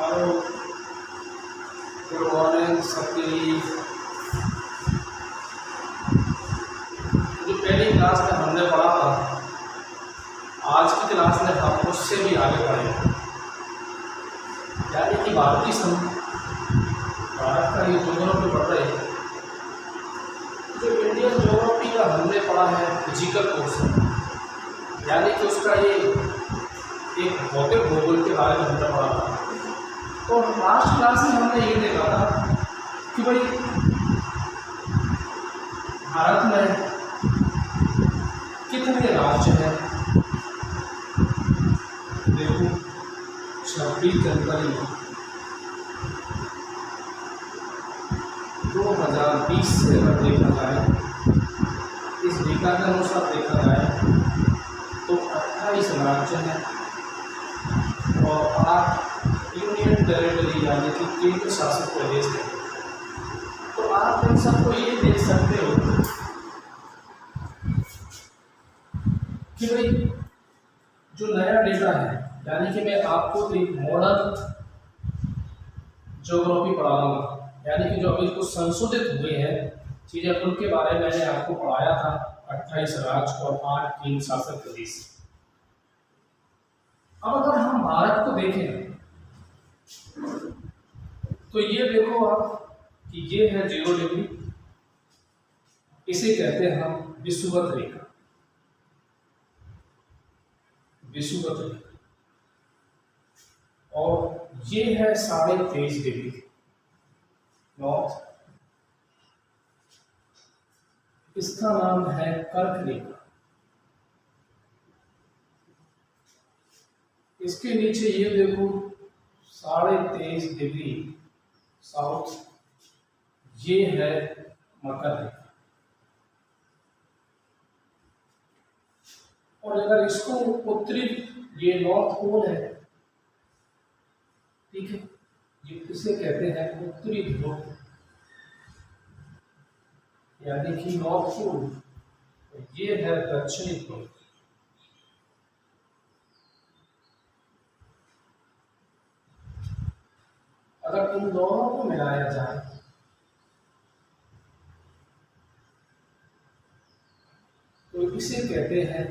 Hello, good morning सबके लिए। जो पहली क्लास में हमने पढ़ा था, आज की क्लास में हम उससे भी आगे बढ़ेंगे। यानी कि भारत का ये ज्योग्राफी पढ़ रहे हैं। जो इंडियन ज्योग्राफी का हमने पढ़ा है फिजिकल पोर्शन, यानी कि उसका ये एक भौतिक भूगोल के बारे में हमने पढ़ा था। तो लास्ट क्लास में हमने ये देखा था कि भाई भारत में कितने राज्य हैं। देखो, 26 जनवरी 2020 से अगर देखा जाए, इस डेटा के अनुसार देखा जाए तो 28 राज्य हैं और 8 यूनियन टेरिटरी यानी कि केंद्र शासित प्रदेश है। तो आप इन सबको ये देख सकते हो कि भाई जो नया डेटा है, यानी कि मैं आपको एक मॉडर्न ज्योग्राफी पढ़ा रहा हूँ, यानी कि जो अभी कुछ संशोधित हुए हैं चीज़ें, उनके बारे में मैंने आपको पढ़ाया था। 28 राज्य और 8 केंद्र शासित प्रदेश। अब अगर हम भारत को देखें तो ये देखो आप कि ये है 0 डिग्री, इसे कहते हैं हम विषुवत रेखा। विषुवत रेखा, और ये है 23.5 डिग्री नॉर्थ, इसका नाम है कर्क रेखा। इसके नीचे ये देखो 23.5 डिग्री साउथ, ये है मकर रेखा। और अगर इसको उत्तरी, ये नॉर्थ पोल है, ठीक है, ये इसे कहते हैं उत्तरी ध्रुव यानी कि नॉर्थ पोल, ये है दक्षिणी ध्रुव। अगर इन दोनों को मिलाया जाए तो इसे कहते हैं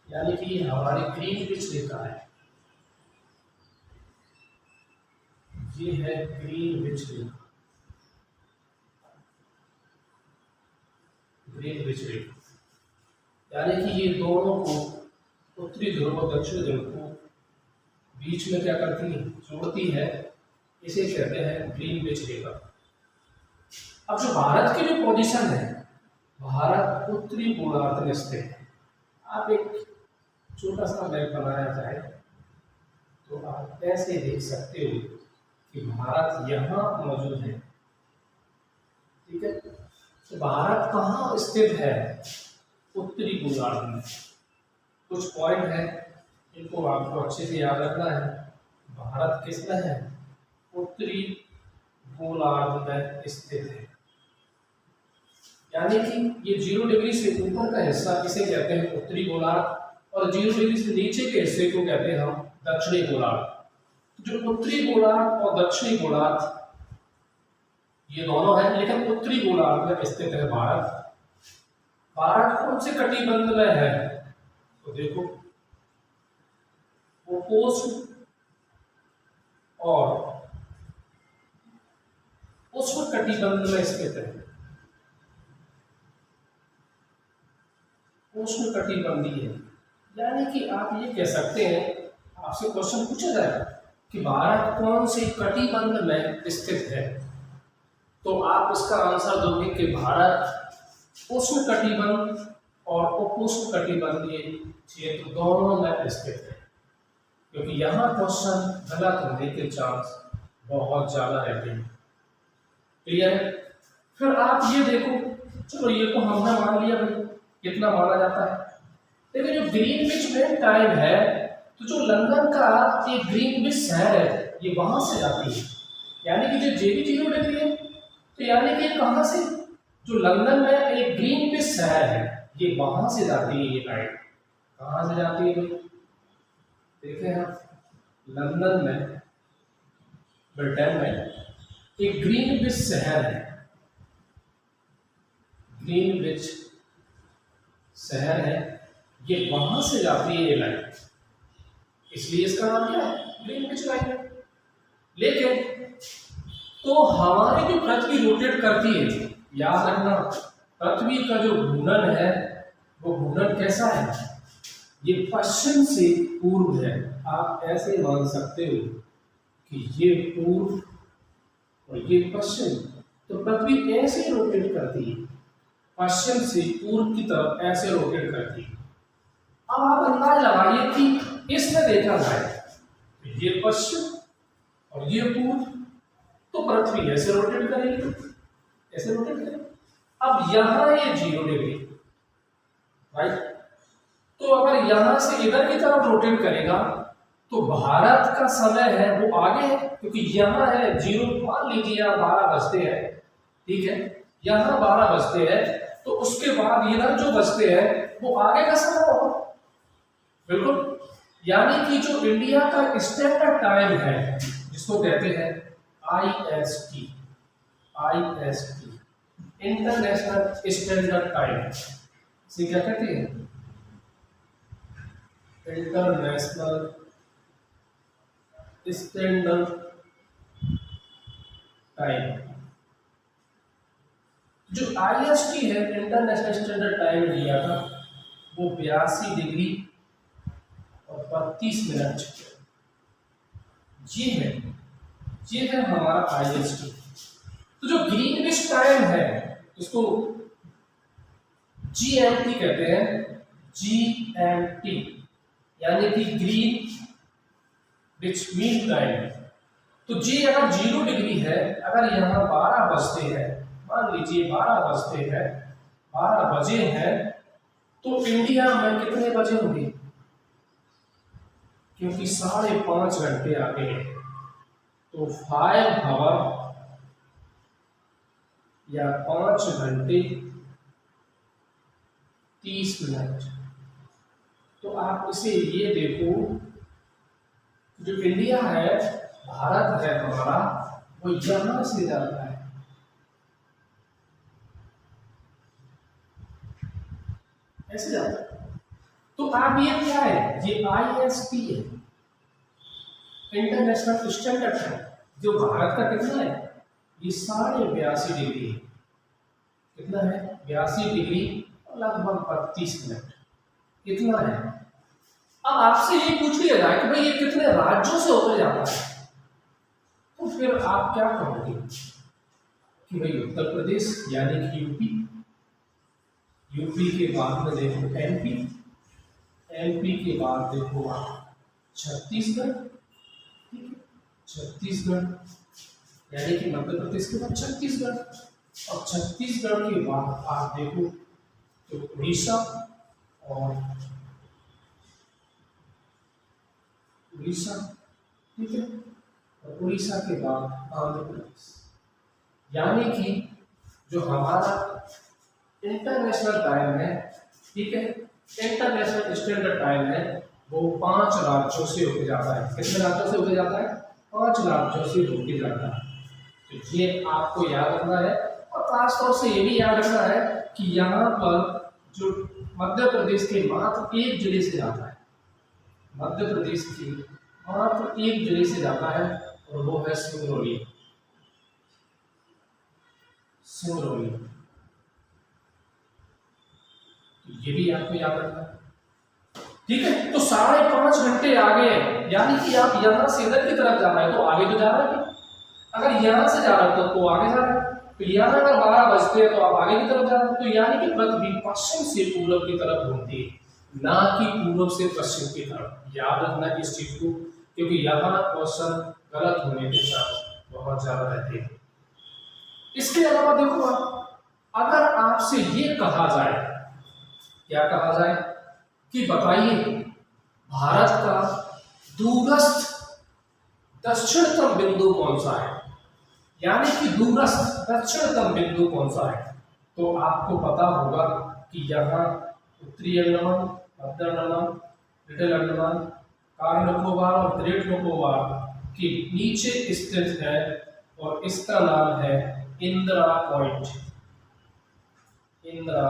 यानी कि हमारी ग्रीनविच रेखा है, ये है ग्रीनविच रेखा। ग्रीनविच रेखा यानी कि ये दोनों को, उत्तरी ध्रुव और दक्षिणी ध्रुव को बीच में क्या करती है, जोड़ती है, इसे कहते हैं ग्रीनविच रेखा। अब जो भारत की जो पोजीशन है, भारत उत्तरी गोलार्ध में स्थित है। आप एक छोटा सा मैप बनाया जाए तो आप ऐसे देख सकते हो कि भारत यहाँ मौजूद है, ठीक है। तो भारत कहाँ स्थित है, उत्तरी गोलार्ध में। कुछ पॉइंट है, इनको आपको अच्छे से याद रखना है। भारत किस में है, उत्तरी गोलार्ध में स्थित है। यानी कि ये 0 डिग्री से ऊपर का हिस्सा इसे कहते हैं उत्तरी गोलार्ध, और 0 डिग्री से नीचे के हिस्से को कहते हैं हम दक्षिणी गोलार्ध। जो उत्तरी गोलार्ध और दक्षिणी गोलार्ध ये दोनों हैं, लेकिन उत्तरी गोलार्ध में स्थित है भारत। भारत कौन से कटिबंध में है, तो देखो उपोष्ण और उष्ण कटिबंध में स्थित है। उष्ण कटिबंधीय, यानी कि आप ये कह सकते हैं, आपसे क्वेश्चन पूछा जाए कि भारत कौन से कटिबंध में स्थित है, तो आप इसका आंसर दोगे कि भारत उष्ण कटिबंध और उपोष्ण कटिबंधीय क्षेत्र दोनों में स्थित है, क्योंकि यहाँ क्वेश्चन गलत होने के चांस बहुत ज्यादा रहते हैं। क्लियर है। फिर आप ये देखो, चलो ये तो हमने मान लिया भाई, कितना माना जाता है। लेकिन जो ग्रीनविच में टाइम है, तो जो लंदन का एक ग्रीनविच शहर है, ये वहां से जाती है। यानी कि जो जे भी 0 डिग्री है, तो यानी कि कहां से, जो लंदन में एक ग्रीनविच शहर है, ये वहां से जाती है ये लाइट। कहाँ से जाती है भाई? देखें हम, लंदन में, ब्रिटेन में एक ग्रीनविच शहर है, ग्रीनविच शहर है, ये वहां से जाती है ये लाइन, इसलिए इसका नाम क्या है? ग्रीनविच लाइन है। लेकिन तो हमारी जो पृथ्वी रोटेट करती है, याद रखना पृथ्वी का जो घूर्णन है वो घूर्णन कैसा है? ये पश्चिम से पूर्व है। आप ऐसे मान सकते हो कि ये पूर्व और ये पश्चिम, तो पृथ्वी ऐसे रोटेट करती है, पश्चिम से पूर्व की तरफ ऐसे रोटेट करती है। अब आप अंदाज लगाइए कि इसमें देखा जाए ये पश्चिम और ये पूर्व, तो पृथ्वी ऐसे रोटेट करेगी, ऐसे रोटेट करेगी। अब यहां ये 0 डिग्री, राइट, तो अगर यहां से इधर की तरफ रोटेट करेगा तो भारत का समय है वो आगे है, क्योंकि यहां है 0, मान लीजिए यहाँ 12 बजते हैं, ठीक है, यहां 12 बजते हैं, तो उसके बाद इधर जो बजते हैं वो आगे का समय होगा, बिल्कुल। यानी कि जो इंडिया का स्टैंडर्ड टाइम है, जिसको कहते हैं IST, इंटरनेशनल स्टैंडर्ड टाइम, इसे क्या कहते हैं? International standard time. जो IST है, इंटरनेशनल स्टैंडर्ड टाइम लिया था, वो 82 डिग्री और 32 मिनट, ये है हमारा IST। तो जो ग्रीनविच टाइम है इसको GMT कहते हैं, GMT यानी कि ग्रीन विच मीन टाइम। तो जी अगर 0 डिग्री है, अगर यहाँ 12 बजते हैं, मान लीजिए 12 बजते हैं, 12 बजे हैं, तो इंडिया में कितने बजे होंगे? क्योंकि 5.5 घंटे आगे हैं, तो 5 आवर या 5 घंटे 30 मिनट। तो आप इसे ये देखो, जो इंडिया है, भारत है हमारा, वो यहां से जाता है, ऐसे जाता है। तो आप ये क्या है? ये IST है, इंटरनेशनल स्टैंडर्ड है। जो भारत का कितना है? ये 82.5 डिग्री है। कितना है? 82 डिग्री और लगभग 32 मिनट, इतना है। अब आपसे ये पूछ लिया जाए कि भाई ये कितने राज्यों से होकर जाता है, तो फिर आप क्या कहोगे कि भाई उत्तर प्रदेश यानी कि यूपी के बाद में देखो MP के बाद देखो आप छत्तीसगढ़, ठीक है, छत्तीसगढ़ यानी कि मध्य प्रदेश के बाद छत्तीसगढ़, और छत्तीसगढ़ के बाद आप देखो तो उड़ीसा, और उड़ीसा, ठीक है, और उड़ीसा के बाद आंध्र प्रदेश। यानी कि जो हमारा इंटरनेशनल टाइम है, ठीक है, इंटरनेशनल स्टैंडर्ड टाइम है, वो 5 राज्यों से होके जाता है। कितने राज्यों से होके जाता है? 5 राज्यों से होके जाता है। तो ये आपको याद रखना है, और खासतौर से ये भी याद रखना है कि यहाँ पर जो मध्य प्रदेश के मात्र एक जिले से जाता है, मध्य प्रदेश के मात्र एक जिले से जाता है, और वो है सिंगरौली। ये भी आपको याद रखना है, ठीक है। तो 5.5 घंटे आगे है, यानी कि आप यहां से इधर की तरफ जा रहे हैं तो आगे तो जा रहा है, अगर यहां से जा रहे हो तो आगे जा रहे हैं, तो यहाँ अगर 12 बजते हैं तो आप आगे की तरफ जा रहे हैं। तो यानी कि पृथ्वी पश्चिम से पूर्व की तरफ घूमती है, ना कि पूर्व से पश्चिम की तरफ। याद रखना इस चीज को, क्योंकि यहाँ क्वेश्चन गलत होने के चांस बहुत ज्यादा रहते हैं। इसके अलावा देखो, अगर आपसे ये कहा जाए, क्या कहा जाए कि बताइए भारत का दूरस्थ दक्षिणतम बिंदु कौन सा है, यानी कि दूरस्थ दक्षिणतम बिंदु कौन सा है, तो आपको पता होगा कि यहाँ उत्तरी अंडमान, मध्य अंडमान, लिटिल अंडमान, कार निकोबार और ग्रेट निकोबार के नीचे स्थित है और इसका नाम है Indira point. Indira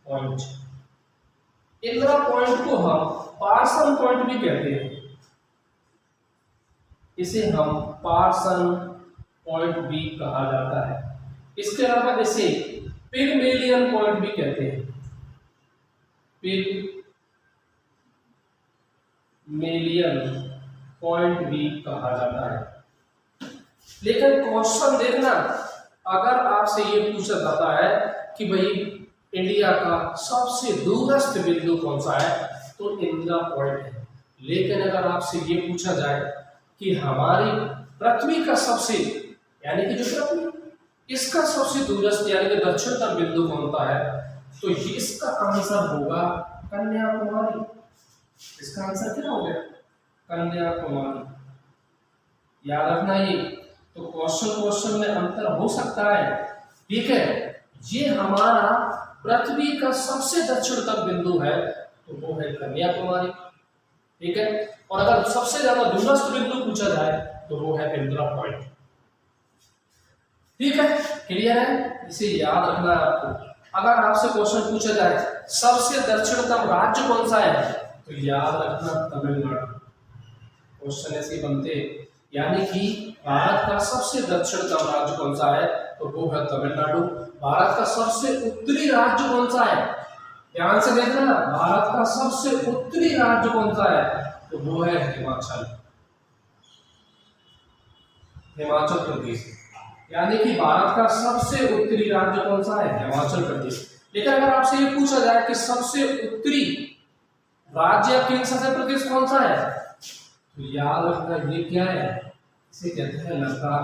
point, Indira point को हम पार्सन पॉइंट भी कहते हैं, इसे हम पार्सन पॉइंट भी कहा जाता है। इसके अलावा इसे पिगमेलियन पॉइंट भी कहते हैं, पिगमेलियन पॉइंट भी कहा जाता है। लेकिन क्वेश्चन देखना, अगर आपसे ये पूछा जाता है कि भाई इंडिया का सबसे दूरस्थ बिंदु कौन सा है, तो इंदिरा पॉइंट है। लेकिन अगर आपसे ये पूछा जाए कि हमारी पृथ्वी का सबसे, यानी कि जो पृथ्वी, इसका सबसे दूरस्थ यानी कि दक्षिणतम बिंदु कौन सा है, तो इसका आंसर होगा कन्याकुमारी। इसका आंसर क्या हो गया? कन्याकुमारी। याद रखना ये, तो क्वेश्चन में अंतर हो सकता है, ठीक है। ये हमारा पृथ्वी का सबसे दक्षिणतम बिंदु है, तो वो है कन्याकुमारी, ठीक है। और अगर सबसे ज्यादा दूरस्थ बिंदु पूछा जाए तो वो है इंदिरा पॉइंट, ठीक है। क्लियर है? इसे याद रखना है आपको। अगर आपसे क्वेश्चन पूछा जाए सबसे दक्षिणतम राज्य कौन सा है, तो याद रखना तमिलनाडु। क्वेश्चन ऐसे बनते, यानी कि भारत का सबसे दक्षिणतम राज्य कौन सा है, तो वो है तमिलनाडु। भारत का सबसे उत्तरी राज्य कौन सा है, ध्यान से देखना, भारत का सबसे उत्तरी राज्य कौन सा है, तो वो है हिमाचल, हिमाचल प्रदेश। यानी कि भारत का सबसे उत्तरी राज्य कौन सा है, हिमाचल प्रदेश। लेकिन अगर आपसे ये पूछा जाए कि सबसे उत्तरी राज्य या केंद्र शासित प्रदेश कौन सा है, तो याद रखना ये क्या है, इसे कहते हैं लद्दाख।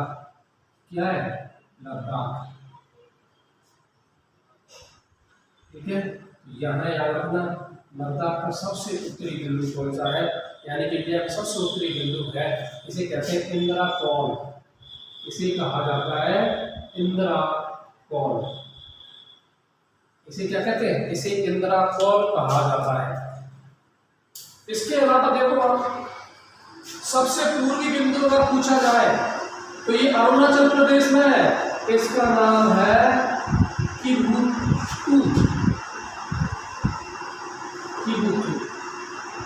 क्या है? लद्दाख, ठीक है। यहाँ याद रखना लद्दाख का सबसे उत्तरी बिंदु कौन सा है, यानी कि इंडिया का सबसे उत्तरी बिंदु है, इसे कहते हैं इंदिरा कॉल। इसे कहा जाता है इंदिरा कॉल। इसे क्या कहते हैं? इसे इंदिरा कॉल कहा जाता है। इसके अलावा देखो आप, सबसे पूर्वी बिंदु अगर पूछा जाए तो ये अरुणाचल प्रदेश में है, इसका नाम है किबुतु। किबुतु,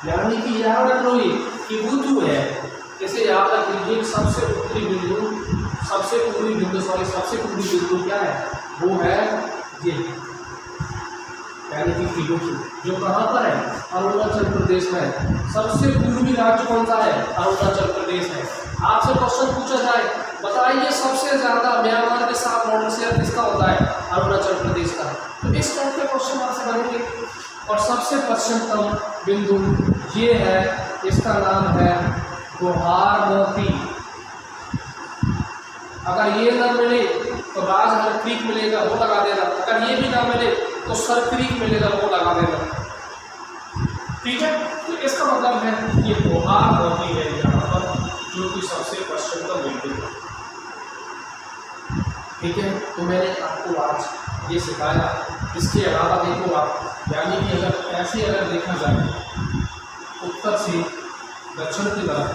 यानी कि याद रख लो, ये किबुतु है, इसे याद रख लीजिए। सबसे उत्तरी बिंदु, सबसे पूर्वी बिंदु, सॉरी सबसे पूर्वी बिंदु क्या है, वो है ये, यानी कि किबुतु, जो कहाँ पर है, अरुणाचल प्रदेश में है। सबसे पूर्वी राज्य कौन सा है, अरुणाचल प्रदेश है। आपसे क्वेश्चन पूछा जाए, बताइए सबसे ज्यादा म्यांमार के साथ बॉर्डर शेयर किसका होता है, अरुणाचल प्रदेश का, तो इस टाइप के क्वेश्चन आपसे बनेंगे। और सबसे पश्चिमतम बिंदु ये है, इसका नाम है गुवाहाटी। अगर ये ना मिले तो राजहर क्रीक मिलेगा, वो लगा देना। अगर ये भी ना मिले तो सर क्रीक मिलेगा, वो लगा देना, ठीक है। तो इसका मतलब है ये गुवाहाटी है यहाँ पर, जो कि सबसे पश्चिमतम बिंदु है, ठीक है। तो मैंने आपको आज ये सिखाया। इसके अलावा देखो आप, यानी कि अगर ऐसे अगर देखा जाए उत्तर से दक्षिण की तरफ,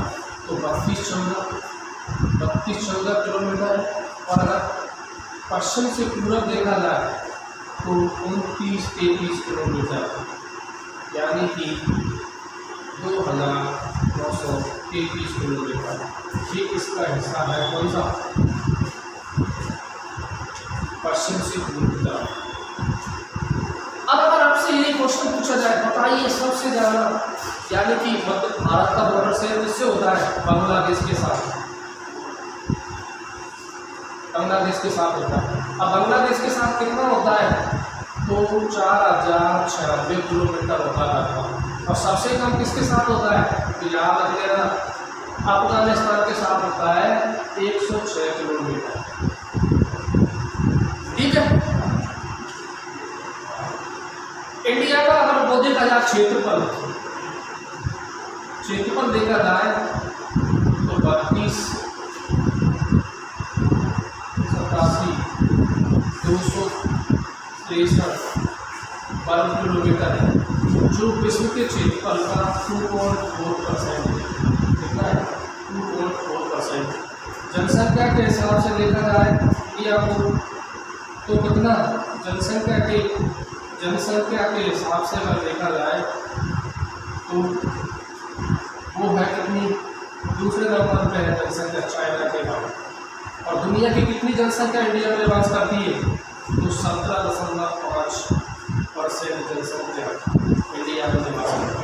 तो 32-14 किलोमीटर, और अगर पश्चिम से पूरब देखा जाए तो 29-33 किलोमीटर, यानी कि 2933 किलोमीटर। ये इसका हिस्सा है कौन सा, पश्चिम से पूर्व की तरफ। अब अगर आपसे ये क्वेश्चन पूछा जाए, बताइए सबसे ज्यादा, यानी कि मतलब भारत का बॉर्डर शेयर किससे होता है, बांग्लादेश के साथ, बांग्लादेश के साथ होता है। अब बांग्लादेश के साथ कितना होता है, तो 4096 किलोमीटर होता है। और सबसे कम किसके साथ होता है, तो याद रख लेना, अफगानिस्तान के साथ होता है 106 किलोमीटर, ठीक है। इंडिया का अगर वो देखा जाए क्षेत्रफल देखा जाए तो 32,87,263 वर्ग किलोमीटर है। जो विश्व के क्षेत्रफल का 2.4% कितना है, 2.4%। जनसंख्या के हिसाब से देखा जाए कि आपको तो कितना जनसंख्या के हिसाब से अगर देखा जाए तो वो है कितनी, दूसरे नंबर पे है जनसंख्या चाइना के बाद। और दुनिया की कितनी जनसंख्या इंडिया में निवास करती है, तो 17.5% जनसंख्या इंडिया में निवास करती है।